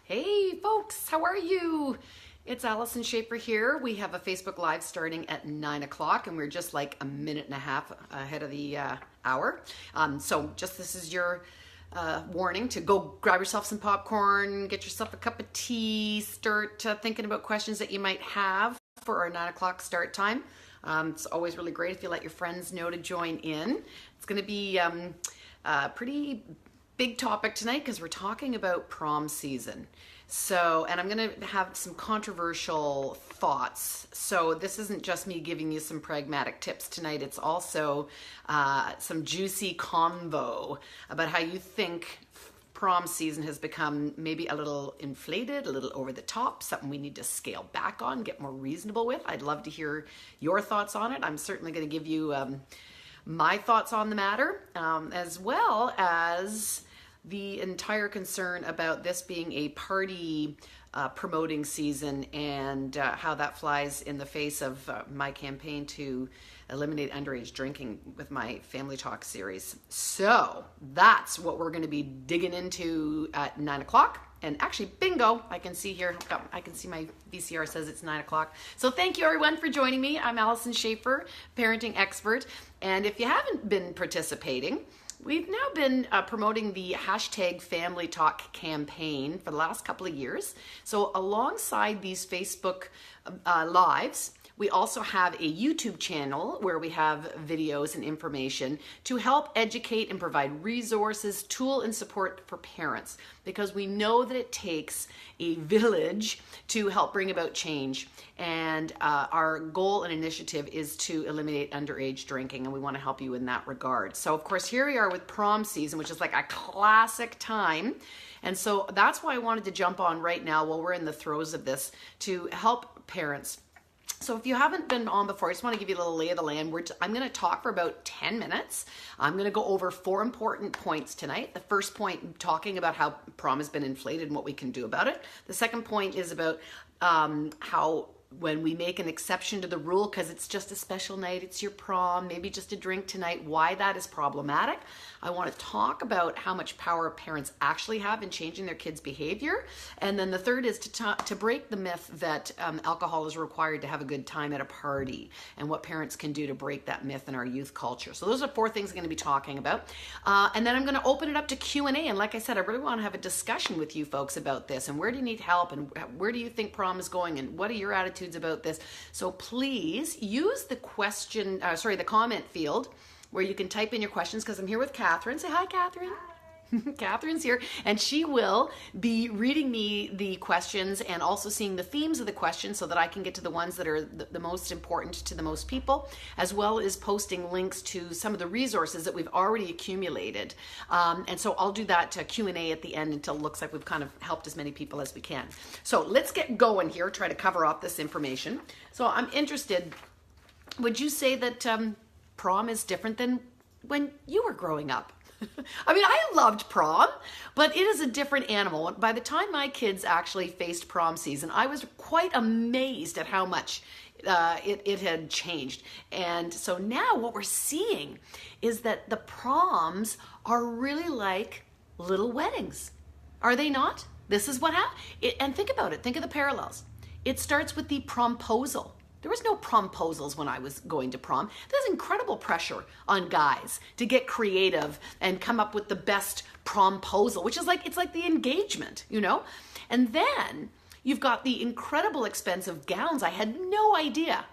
Hey folks, how are you? It's Allison Schaefer here. We have a Facebook Live starting at 9 o'clock and we're just like a minute and a half ahead of the hour. So this is your warning to go grab yourself some popcorn, get yourself a cup of tea, start thinking about questions that you might have for our 9 o'clock start time. It's always really great if you let your friends know to join in. It's going to be pretty big topic tonight because we're talking about prom season. And I'm going to have some controversial thoughts. So this isn't just me giving you some pragmatic tips tonight. It's also some juicy convo about how you think prom season has become maybe a little inflated, a little over the top, something we need to scale back on, get more reasonable with. I'd love to hear your thoughts on it. I'm certainly going to give you my thoughts on the matter, as well as the entire concern about this being a party promoting season and how that flies in the face of my campaign to eliminate underage drinking with my Family Talk series. So that's what we're going to be digging into at 9 o'clock. And actually, bingo, I can see here, I can see my VCR says it's 9 o'clock. So thank you everyone for joining me. I'm Allison Schaefer, parenting expert. And if you haven't been participating, we've now been promoting the hashtag Family Talk campaign for the last couple of years. So alongside these Facebook Lives, we also have a YouTube channel where we have videos and information to help educate and provide resources, tool, and support for parents, because we know that it takes a village to help bring about change. And our goal and initiative is to eliminate underage drinking, and we want to help you in that regard. So of course, here we are with prom season, which is like a classic time. And so that's why I wanted to jump on right now while we're in the throes of this to help parents. So if you haven't been on before, I just want to give you a little lay of the land. I'm going to talk for about 10 minutes. I'm going to go over 4 important points tonight. The first point, talking about how prom has been inflated and what we can do about it. The second point is about how when we make an exception to the rule because it's just a special night, it's your prom, maybe just a drink tonight, why that is problematic. I want to talk about how much power parents actually have in changing their kids' behavior. And then the third is to break the myth that alcohol is required to have a good time at a party, and what parents can do to break that myth in our youth culture. So those are 4 things I'm going to be talking about. And then I'm going to open it up to Q&A. And like I said, I really want to have a discussion with you folks about this, and where do you need help, and where do you think prom is going, and what are your attitudes about this. So please use the the comment field where you can type in your questions, because I'm here with Catherine. Say hi, Catherine. Hi. Catherine's here, and she will be reading me the questions and also seeing the themes of the questions so that I can get to the ones that are the most important to the most people, as well as posting links to some of the resources that we've already accumulated. And so I'll do that Q&A at the end until it looks like we've kind of helped as many people as we can. So let's get going here, try to cover off this information. So I'm interested, would you say that prom is different than when you were growing up? I mean, I loved prom, but it is a different animal. By the time my kids actually faced prom season, I was quite amazed at how much it had changed. And so now what we're seeing is that the proms are really like little weddings. Are they not? This is what happened. And think about it. Think of the parallels. It starts with the promposal. There was no promposals when I was going to prom. There's incredible pressure on guys to get creative and come up with the best promposal, which is it's like the engagement, you know? And then you've got the incredible expensive gowns. I had no idea.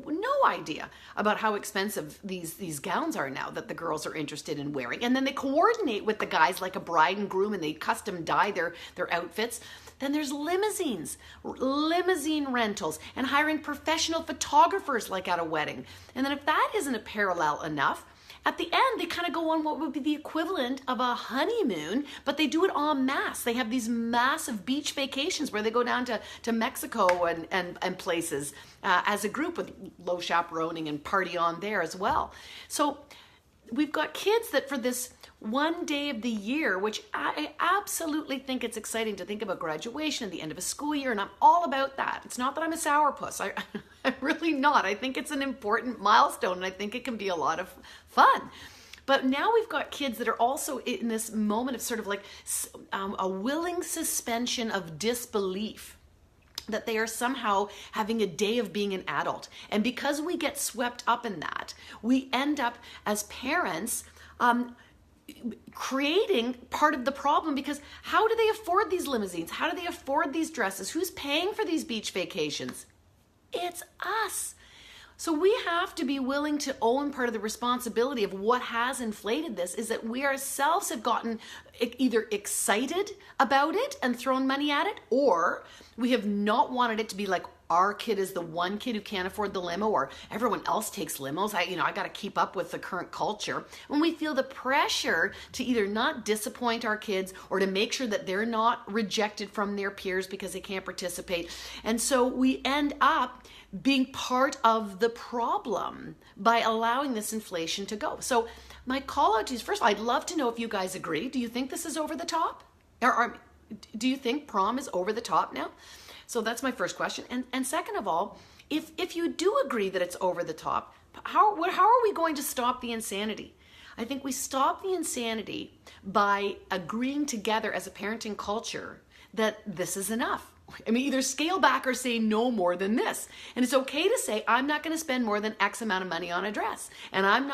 No idea about how expensive these gowns are now that the girls are interested in wearing. And then they coordinate with the guys like a bride and groom, and they custom dye their outfits. Then there's limousines, limousine rentals, and hiring professional photographers like at a wedding. And then if that isn't a parallel enough, at the end, they kind of go on what would be the equivalent of a honeymoon, but they do it en masse. They have these massive beach vacations where they go down to Mexico and places as a group with low chaperoning and party on there as well. So we've got kids that for this one day of the year, which I absolutely think it's exciting to think about graduation at the end of a school year, and I'm all about that. It's not that I'm a sourpuss. I'm really not. I think it's an important milestone, and I think it can be a lot of fun. But now we've got kids that are also in this moment of sort of like a willing suspension of disbelief that they are somehow having a day of being an adult. And because we get swept up in that, we end up as parents creating part of the problem, because how do they afford these limousines? How do they afford these dresses? Who's paying for these beach vacations? It's us. So we have to be willing to own part of the responsibility of what has inflated this, is that we ourselves have gotten either excited about it and thrown money at it, or we have not wanted it to be like our kid is the one kid who can't afford the limo, or everyone else takes limos. I got to keep up with the current culture. When we feel the pressure to either not disappoint our kids or to make sure that they're not rejected from their peers because they can't participate. And so we end up being part of the problem by allowing this inflation to go. So my call out to you is, first, I'd love to know if you guys agree. Do you think this is over the top? Or do you think prom is over the top now? So that's my first question. And second of all, if you do agree that it's over the top, how are we going to stop the insanity? I think we stop the insanity by agreeing together as a parenting culture that this is enough. I mean, either scale back or say no more than this. And it's okay to say, I'm not going to spend more than X amount of money on a dress. And I'm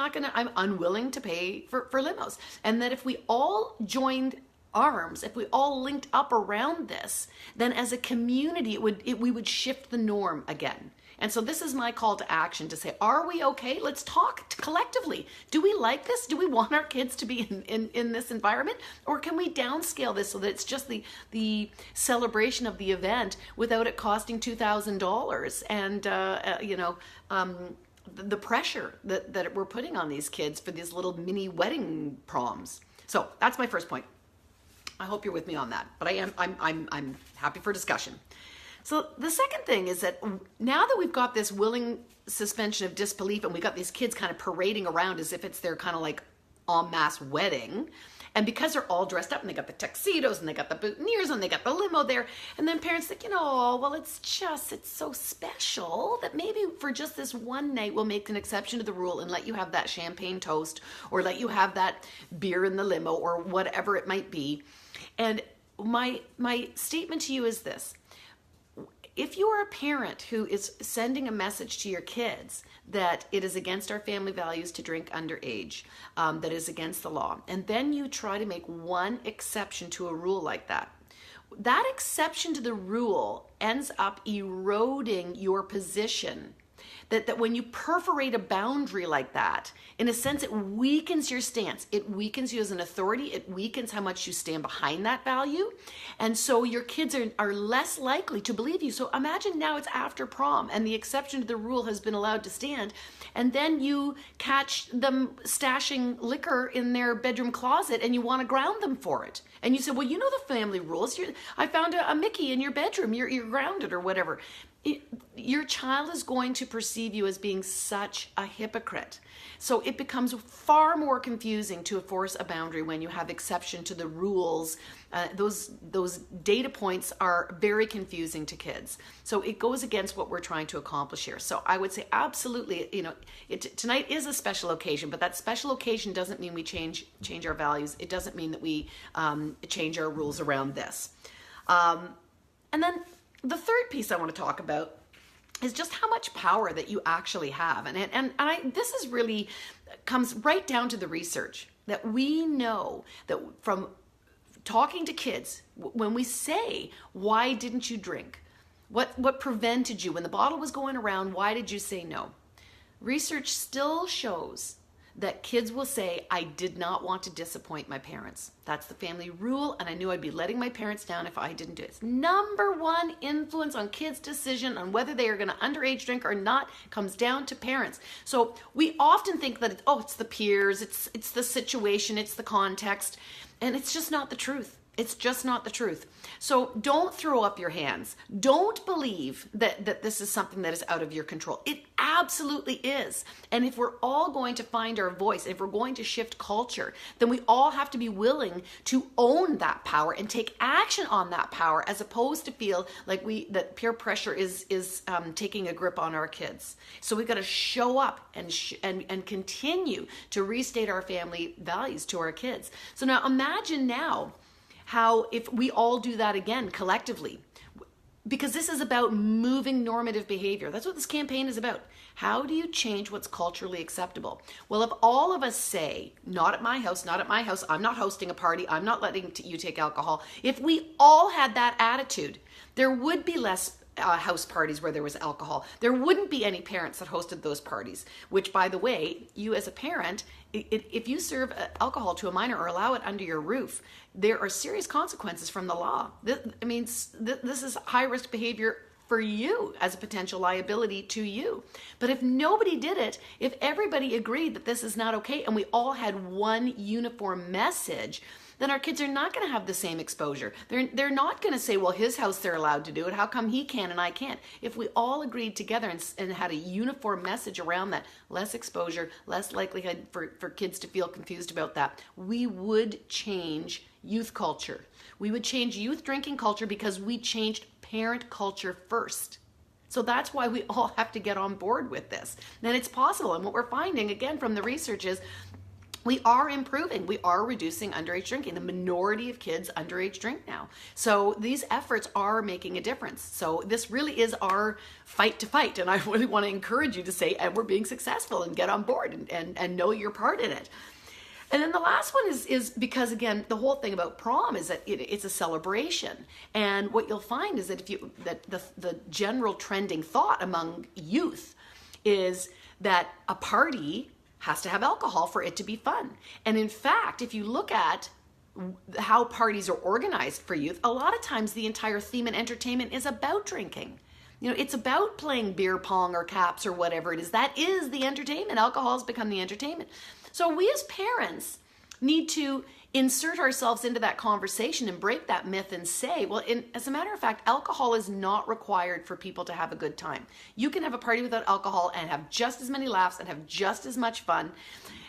unwilling to pay for limos. And that if we all joined arms, if we all linked up around this, then as a community, we would shift the norm again. And so this is my call to action, to say, are we okay? Let's talk collectively. Do we like this? Do we want our kids to be in this environment? Or can we downscale this so that it's just the celebration of the event without it costing $2,000 and, the pressure that we're putting on these kids for these little mini wedding proms? So that's my first point. I hope you're with me on that, but I'm happy for discussion. So the second thing is that now that we've got this willing suspension of disbelief, and we got these kids kind of parading around as if it's their kind of like en masse wedding, and because they're all dressed up and they got the tuxedos and they got the boutonnieres and they got the limo there, and then parents think, well, it's so special that maybe for just this one night we'll make an exception to the rule and let you have that champagne toast, or let you have that beer in the limo, or whatever it might be. And my statement to you is this: if you are a parent who is sending a message to your kids that it is against our family values to drink underage, that is against the law, and then you try to make one exception to a rule like that, that exception to the rule ends up eroding your position. That when you perforate a boundary like that, in a sense, it weakens your stance. It weakens you as an authority. It weakens how much you stand behind that value. And so your kids are less likely to believe you. So imagine now it's after prom and the exception to the rule has been allowed to stand. And then you catch them stashing liquor in their bedroom closet and you want to ground them for it. And you say, well, you know the family rules. I found a Mickey in your bedroom. You're grounded or whatever. Your child is going to perceive you as being such a hypocrite. So it becomes far more confusing to enforce a boundary when you have exception to the rules. Those data points are very confusing to kids. So it goes against what we're trying to accomplish here. So I would say absolutely, tonight is a special occasion, but that special occasion doesn't mean we change our values. It doesn't mean that we change our rules around this. And then the third piece I want to talk about is just how much power that you actually have. And this is really comes right down to the research that we know that from talking to kids, when we say, why didn't you drink? What prevented you? When the bottle was going around, why did you say no? Research still shows that kids will say, I did not want to disappoint my parents. That's the family rule, and I knew I'd be letting my parents down if I didn't do it. Number one influence on kids' decision on whether they are going to underage drink or not comes down to parents. So we often think that, it's the peers, it's the situation, it's the context, and it's just not the truth. It's just not the truth. So don't throw up your hands. Don't believe that this is something that is out of your control. It absolutely is. And if we're all going to find our voice, if we're going to shift culture, then we all have to be willing to own that power and take action on that power, as opposed to feel like that peer pressure is taking a grip on our kids. So we've got to show up and continue to restate our family values to our kids. So now imagine now how if we all do that again collectively, because this is about moving normative behavior. That's what this campaign is about. How do you change what's culturally acceptable? Well, if all of us say, not at my house, not at my house, I'm not hosting a party, I'm not letting you take alcohol. If we all had that attitude, there would be less house parties where there was alcohol. There wouldn't be any parents that hosted those parties, which, by the way, you as a parent, if you serve alcohol to a minor or allow it under your roof, there are serious consequences from the law. This is high-risk behavior for you as a potential liability to you. But if nobody did it, if everybody agreed that this is not okay and we all had one uniform message, then our kids are not going to have the same exposure. They're not going to say, well, his house, they're allowed to do it. How come he can and I can't? If we all agreed together and had a uniform message around that, less exposure, less likelihood for kids to feel confused about that, we would change youth culture. We would change youth drinking culture because we changed parent culture first. So that's why we all have to get on board with this. And it's possible. And what we're finding, again, from the research is we are improving. We are reducing underage drinking. The minority of kids underage drink now. So these efforts are making a difference. So this really is our fight to fight. And I really want to encourage you to say, and we're being successful, and get on board and know your part in it. And then the last one is because, again, the whole thing about prom is that it's a celebration. And what you'll find is that the general trending thought among youth is that a party has to have alcohol for it to be fun. And in fact, if you look at how parties are organized for youth, a lot of times the entire theme and entertainment is about drinking. You know, it's about playing beer pong or caps or whatever it is. That is the entertainment. Alcohol has become the entertainment. So we as parents need to insert ourselves into that conversation and break that myth and say, well, as a matter of fact, alcohol is not required for people to have a good time. You can have a party without alcohol and have just as many laughs and have just as much fun.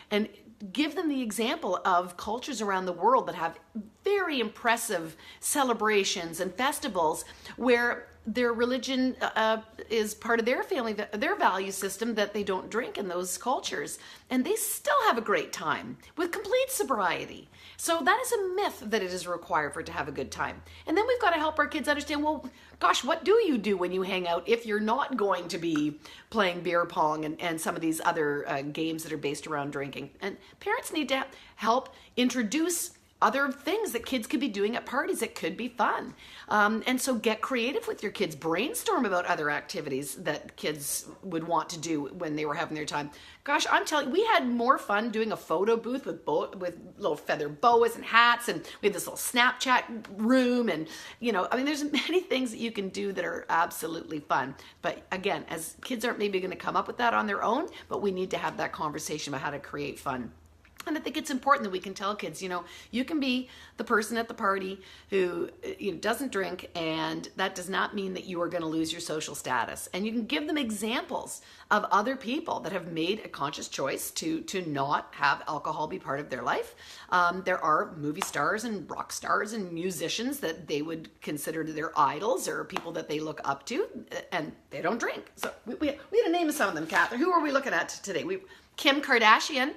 And give them the example of cultures around the world that have very impressive celebrations and festivals where their religion is part of their family, their value system, that they don't drink in those cultures. And they still have a great time with complete sobriety. So that is a myth that it is required for it to have a good time. And then we've got to help our kids understand, well, gosh, what do you do when you hang out if you're not going to be playing beer pong and some of these other games that are based around drinking? And parents need to help introduce other things that kids could be doing at parties that could be fun. And so get creative with your kids. Brainstorm about other activities that kids would want to do when they were having their time. Gosh, I'm telling you, we had more fun doing a photo booth with little feather boas and hats, and we had this little Snapchat room, and there's many things that you can do that are absolutely fun. But again, as kids aren't maybe going to come up with that on their own, but we need to have that conversation about how to create fun. And I think it's important that we can tell kids, you can be the person at the party who doesn't drink, and that does not mean that you are going to lose your social status. And you can give them examples of other people that have made a conscious choice to not have alcohol be part of their life. There are movie stars and rock stars and musicians that they would consider their idols or people that they look up to, and they don't drink. So we had a name of some of them, Catherine. Who are we looking at today? Kim Kardashian.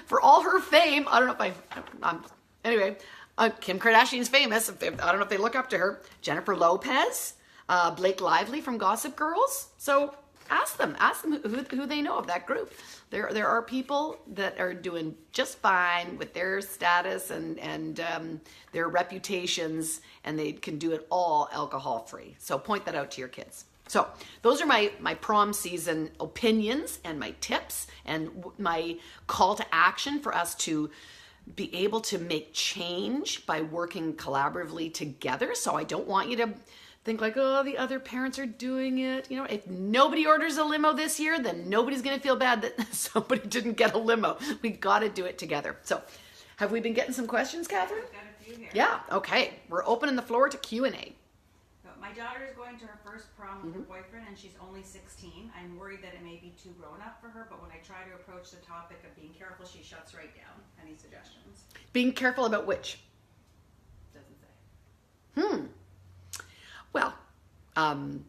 For all her fame, I don't know if anyway, Kim Kardashian's famous. I don't know if they look up to her. Jennifer Lopez, Blake Lively from Gossip Girls. So ask them who they know of that group. There are people that are doing just fine with their status and their reputations, and they can do it all alcohol free. So point that out to your kids. So those are my prom season opinions and my tips and my call to action for us to be able to make change by working collaboratively together. So I don't want you to think like, oh, the other parents are doing it. If nobody orders a limo this year, then nobody's going to feel bad that somebody didn't get a limo. We got to do it together. So have we been getting some questions, Catherine? few here. Yeah, okay. We're opening the floor to Q&A. My daughter is going to her first prom with her boyfriend, and she's only 16. I'm worried that it may be too grown up for her, but when I try to approach the topic of being careful, she shuts right down. Any suggestions? Being careful about which? Doesn't say. Well, I'm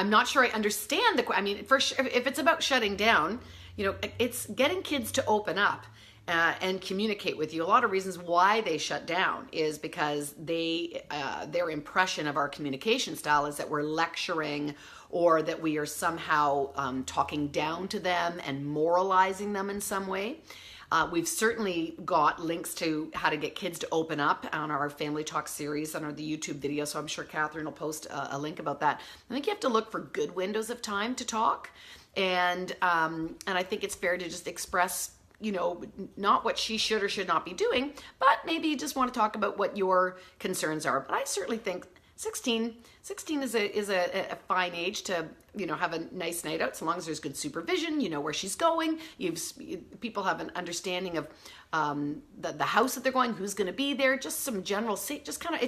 not sure I understand the. I mean, for sure, if it's about shutting down, you know, it's getting kids to open up and communicate with you. A lot of reasons why they shut down is because their impression of our communication style is that we're lecturing or that we are somehow talking down to them and moralizing them in some way. We've certainly got links to how to get kids to open up on our Family Talk series on the YouTube video, so I'm sure Catherine will post a link about that. I think you have to look for good windows of time to talk, and I think it's fair to just express, you know, not what she should or should not be doing, but maybe you just want to talk about what your concerns are. But I certainly think 16 is a fine age to, you know, have a nice night out, so long as there's good supervision, you know where she's going, people have an understanding of the house that they're going, who's going to be there, just some general, just kind of,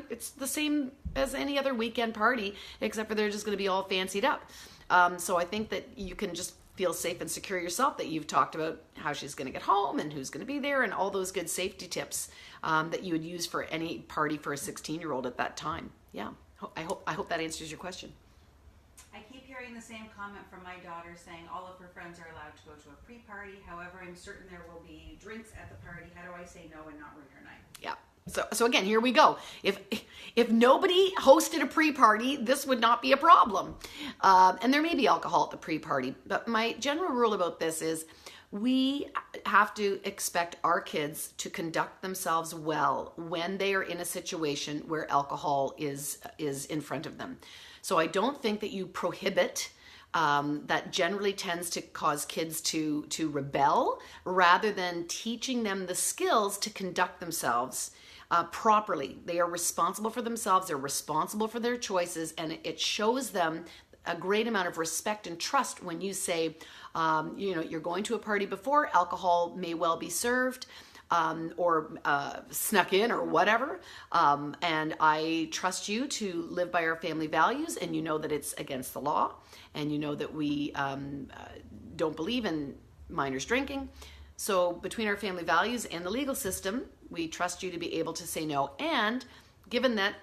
it's the same as any other weekend party, except for they're just going to be all fancied up. So I think that you can just feel safe and secure yourself that you've talked about how she's going to get home and who's going to be there and all those good safety tips that you would use for any party for a 16-year-old at that time. Yeah, I hope that answers your question. I keep hearing the same comment from my daughter saying all of her friends are allowed to go to a pre-party. However, I'm certain there will be drinks at the party. How do I say no and not ruin her night? Yeah. So again, here we go. If nobody hosted a pre-party, this would not be a problem. And there may be alcohol at the pre-party, but my general rule about this is we have to expect our kids to conduct themselves well when they are in a situation where alcohol is in front of them. So I don't think that you prohibit. That generally tends to cause kids to rebel rather than teaching them the skills to conduct themselves properly. They are responsible for themselves, they're responsible for their choices, and it shows them a great amount of respect and trust when you say, you know, you're going to a party before, alcohol may well be served, or snuck in or whatever, and I trust you to live by our family values, and you know that it's against the law, and you know that we don't believe in minors drinking. So between our family values and the legal system, we trust you to be able to say no. And given that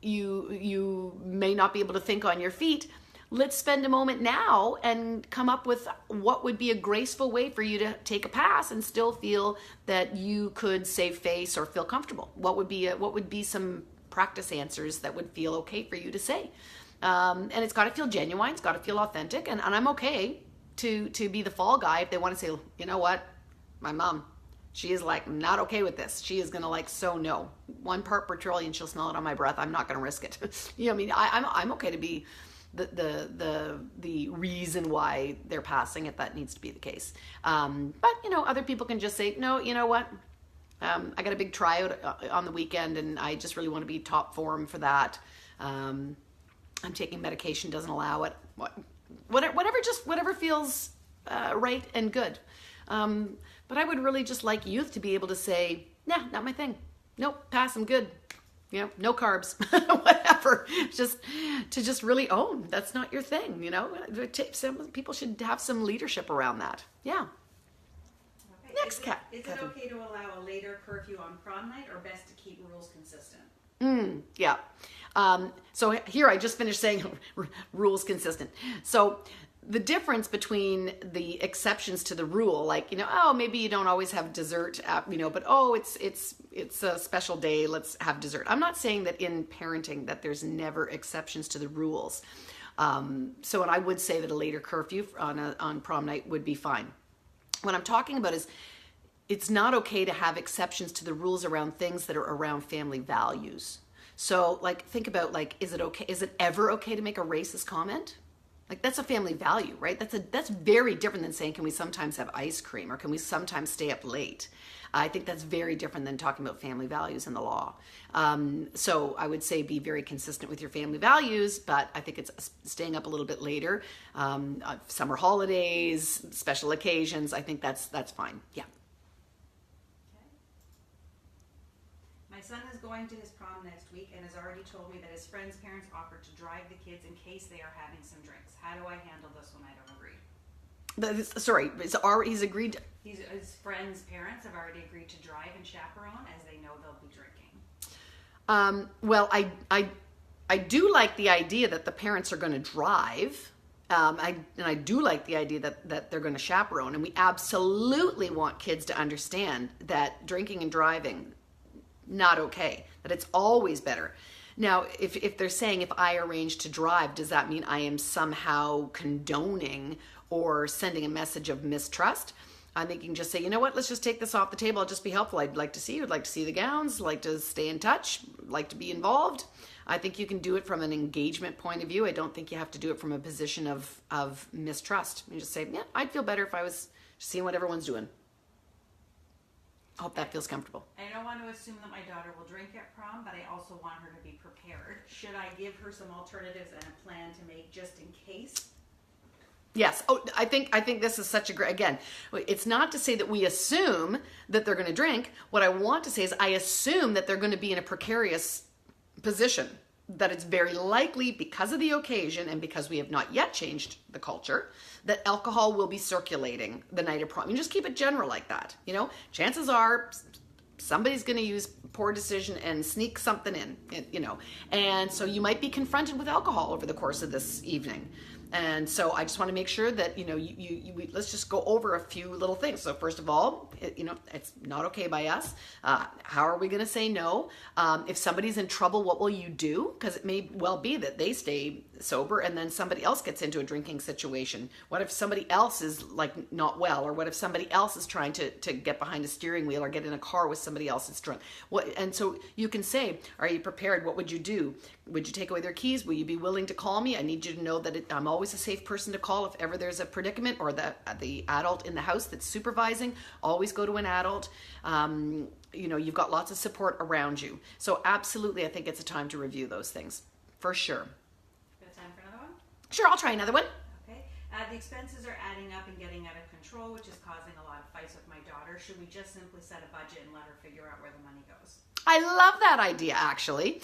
you may not be able to think on your feet, let's spend a moment now and come up with what would be a graceful way for you to take a pass and still feel that you could save face or feel comfortable. What would be some practice answers that would feel okay for you to say? And it's got to feel genuine. It's got to feel authentic. And I'm okay to be the fall guy if they want to say, you know what, my mom, she is like not okay with this. She is gonna like so no. 1 part petroleum, she'll smell it on my breath. I'm not gonna risk it. You know, I mean, I'm okay to be the reason why they're passing if that needs to be the case. But you know, other people can just say, no, you know what? I got a big tryout on the weekend, and I just really want to be top form for that. I'm taking medication, doesn't allow it. Whatever feels right and good. But I would really just like youth to be able to say, nah, not my thing. Nope, pass, I'm good. You know, no carbs, whatever. Just really own that's not your thing. You know, some people should have some leadership around that. Yeah. Okay. Next, Is it okay to allow a later curfew on prom night, or best to keep rules consistent? Yeah. So here I just finished saying rules consistent. So the difference between the exceptions to the rule, like, you know, oh, maybe you don't always have dessert, you know, but oh, it's a special day, let's have dessert. I'm not saying that in parenting that there's never exceptions to the rules. So, and I would say that a later curfew on prom night would be fine. What I'm talking about is it's not okay to have exceptions to the rules around things that are around family values. So, like, think about, like, is it ever okay to make a racist comment? Like, that's a family value, right? That's very different than saying, can we sometimes have ice cream, or can we sometimes stay up late? I think that's very different than talking about family values in the law. So I would say be very consistent with your family values, but I think it's staying up a little bit later. Summer holidays, special occasions, I think that's fine. Yeah. son is going to his prom next week and has already told me that his friend's parents offered to drive the kids in case they are having some drinks. How do I handle this when I don't agree? Sorry, he's agreed to... His friend's parents have already agreed to drive and chaperone as they know they'll be drinking. Well, I do like the idea that the parents are going to drive. I do like the idea that they're going to chaperone, and we absolutely want kids to understand that drinking and driving, not okay, that it's always better. Now, if they're saying if I arrange to drive, does that mean I am somehow condoning or sending a message of mistrust? I think you can just say, you know what, let's just take this off the table. I'll just be helpful. I'd like to see you. I'd like to see the gowns. Like to stay in touch. Like to be involved. I think you can do it from an engagement point of view. I don't think you have to do it from a position of mistrust. You just say, yeah, I'd feel better if I was seeing what everyone's doing. I hope that feels comfortable. I don't want to assume that my daughter will drink at prom, but I also want her to be prepared. Should I give her some alternatives and a plan to make just in case? Yes. Oh, I think this is such a great, again, it's not to say that we assume that they're going to drink. What I want to say is I assume that they're going to be in a precarious position, that it's very likely because of the occasion and because we have not yet changed the culture that alcohol will be circulating the night of prom. You just keep it general like that. You know, chances are somebody's going to use poor decision and sneak something in, you know, and so you might be confronted with alcohol over the course of this evening. And so I just want to make sure that, you know, let's just go over a few little things. So first of all, it's not okay by us. How are we going to say no? If somebody's in trouble, what will you do? Because it may well be that they stay sober and then somebody else gets into a drinking situation. What if somebody else is like not well? Or what if somebody else is trying to get behind a steering wheel or get in a car with somebody else that's drunk? And so you can say, are you prepared? What would you do? Would you take away their keys? Will you be willing to call me? I need you to know that I'm always a safe person to call if ever there's a predicament, or the adult in the house that's supervising. Always go to an adult. You know, you've got lots of support around you. So absolutely, I think it's a time to review those things, for sure. Got time for another one? Sure, I'll try another one. Okay. The expenses are adding up and getting out of control, which is causing a lot of fights with my daughter. Should we just simply set a budget and let her figure out where the money goes? I love that idea, actually,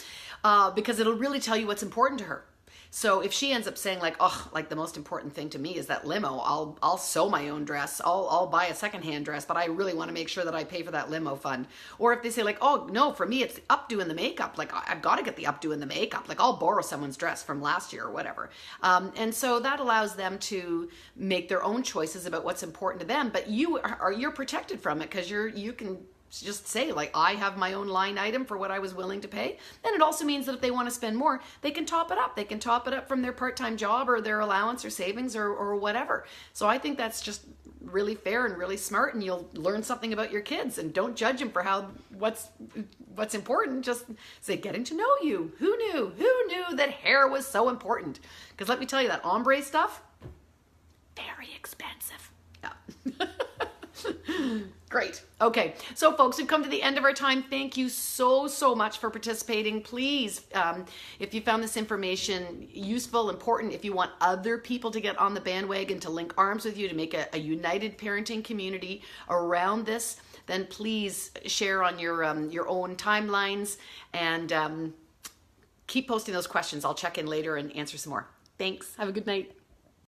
because it'll really tell you what's important to her. So if she ends up saying like, oh, like the most important thing to me is that limo, I'll sew my own dress, I'll buy a secondhand dress, but I really want to make sure that I pay for that limo fund. Or if they say like, oh no, for me it's the updo and the makeup, like I've got to get the updo and the makeup, like I'll borrow someone's dress from last year or whatever. And so that allows them to make their own choices about what's important to them, but you're protected from it because you can just say like, I have my own line item for what I was willing to pay. Then it also means that if they want to spend more, they can top it up. They can top it up from their part-time job or their allowance or savings or whatever. So I think that's just really fair and really smart, and you'll learn something about your kids. And don't judge them for what's important. Just say, getting to know you. Who knew that hair was so important? Because let me tell you, that ombre stuff, very expensive. Yeah. Great. Okay. So folks, we've come to the end of our time. Thank you so much for participating. Please, if you found this information useful, important, if you want other people to get on the bandwagon, to link arms with you, to make a united parenting community around this, then please share on your own timelines and keep posting those questions. I'll check in later and answer some more. Thanks. Have a good night.